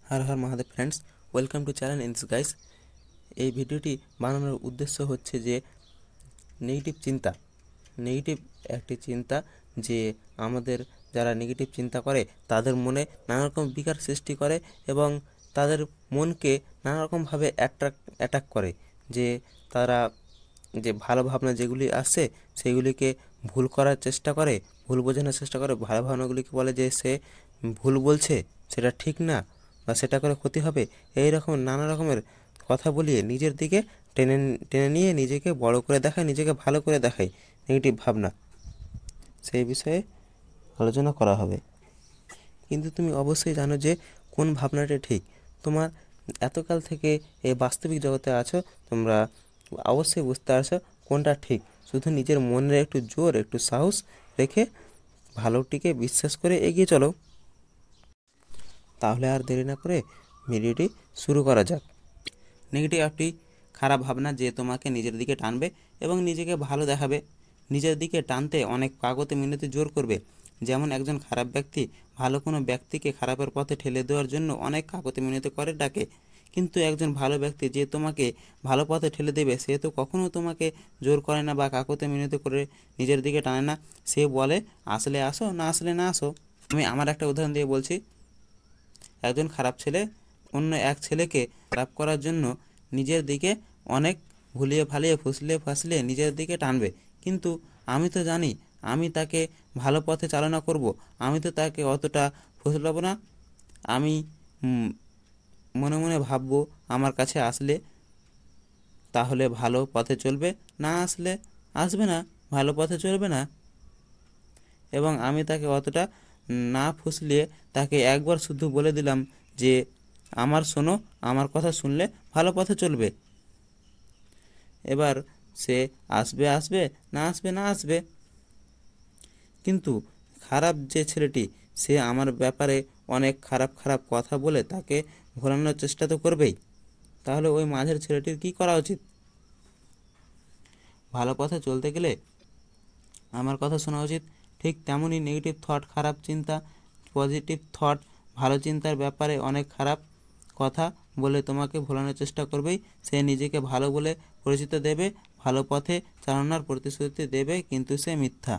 Har Har Mahadev friends, welcome to channel ins guys. এই ভিডিওটি বানানোর উদ্দেশ্য হচ্ছে যে নেগেটিভ একটি চিন্তা, যে আমাদের যারা নেগেটিভ চিন্তা করে তাদের মনে নানা রকম বিকার সৃষ্টি করে এবং তাদের মনকে নানা রকমভাবে অ্যাটাক করে। যে তারা যে ভালো ভাবনা যেগুলি আসে সেগুলিকে ভুল করার চেষ্টা করে, ভুল বোঝানোর চেষ্টা করে। ভালো ভাবনাগুলিকে বলে যে সে ভুল বলছে, সেটা ঠিক না, বা সেটা করে ক্ষতি হবে, এই রকম নানা রকমের কথা বলিয়ে নিজের দিকে টেনে টেনে নিয়ে নিজেকে বড় করে দেখায়, নিজেকে ভালো করে দেখায় নেগেটিভ ভাবনা। সেই বিষয়ে আলোচনা করা হবে। কিন্তু তুমি অবশ্যই জানো যে কোন ভাবনাটা ঠিক। তোমার এতকাল থেকে এই বাস্তবিক জগতে আছো, তোমরা অবশ্যই বুঝতে পারছো কোনটা ঠিক। শুধু নিজের মনের একটু জোর, একটু সাহস রেখে ভালোটিকে বিশ্বাস করে এগিয়ে চলো। তাহলে আর দেরি না করে ভিডিওটি শুরু করা যাক। নেগেটিভ একটি খারাপ ভাবনা যে তোমাকে নিজের দিকে টানবে এবং নিজেকে ভালো দেখাবে। নিজের দিকে টানতে অনেক কাগজে মিনতি জোর করবে। যেমন একজন খারাপ ব্যক্তি ভালো কোনো ব্যক্তিকে খারাপের পথে ঠেলে দেওয়ার জন্য অনেক কাগজে মিনতি করে ডাকে, কিন্তু একজন ভালো ব্যক্তি যে তোমাকে ভালো পথে ঠেলে দেবে সে তো কখনও তোমাকে জোর করে না বা কাকুতি মিনতি করে নিজের দিকে টানে না। সে বলে আসলে আসো, না আসলে না আসো। আমি আমার একটা উদাহরণ দিয়ে বলছি। একজন খারাপ ছেলে অন্য এক ছেলেকে খারাপ করার জন্য নিজের দিকে অনেক ভুলিয়ে ভালিয়ে ফুসলিয়ে ফাসলিয়ে নিজের দিকে টানবে, কিন্তু আমি তো জানি আমি তাকে ভালো পথে চালনা করব, আমি তো তাকে অতটা ফুসলাবো না। আমি মনে মনে ভাববো আমার কাছে আসলে তাহলে ভালো পথে চলবে, না আসলে আসবে না, ভালো পথে চলবে না। এবং আমি তাকে অতটা না ফুসলিয়ে তাকে একবার শুধু বলে দিলাম যে আমার শোনো, আমার কথা শুনলে ভালো পথে চলবে। এবার সে আসবে আসবে, না আসবে না আসবে। কিন্তু খারাপ যে ছেলেটি, সে আমার ব্যাপারে অনেক খারাপ খারাপ কথা বলে তাকে ভোলানোর চেষ্টা তো করবেই। তাহলে ওই মাঝের ছেলেটির কি করা উচিত? ভালো পথে চলতে গেলে আমার কথা শোনা উচিত। ঠিক তেমনই নেগেটিভ থট, খারাপ চিন্তা, পজিটিভ থট, ভালো চিন্তার ব্যাপারে অনেক খারাপ কথা বলে তোমাকে ভোলানোর চেষ্টা করবেই। সে নিজেকে ভালো বলে পরিচিত দেবে, ভালো পথে চালানোর প্রতিশ্রুতি দেবে, কিন্তু সে মিথ্যা।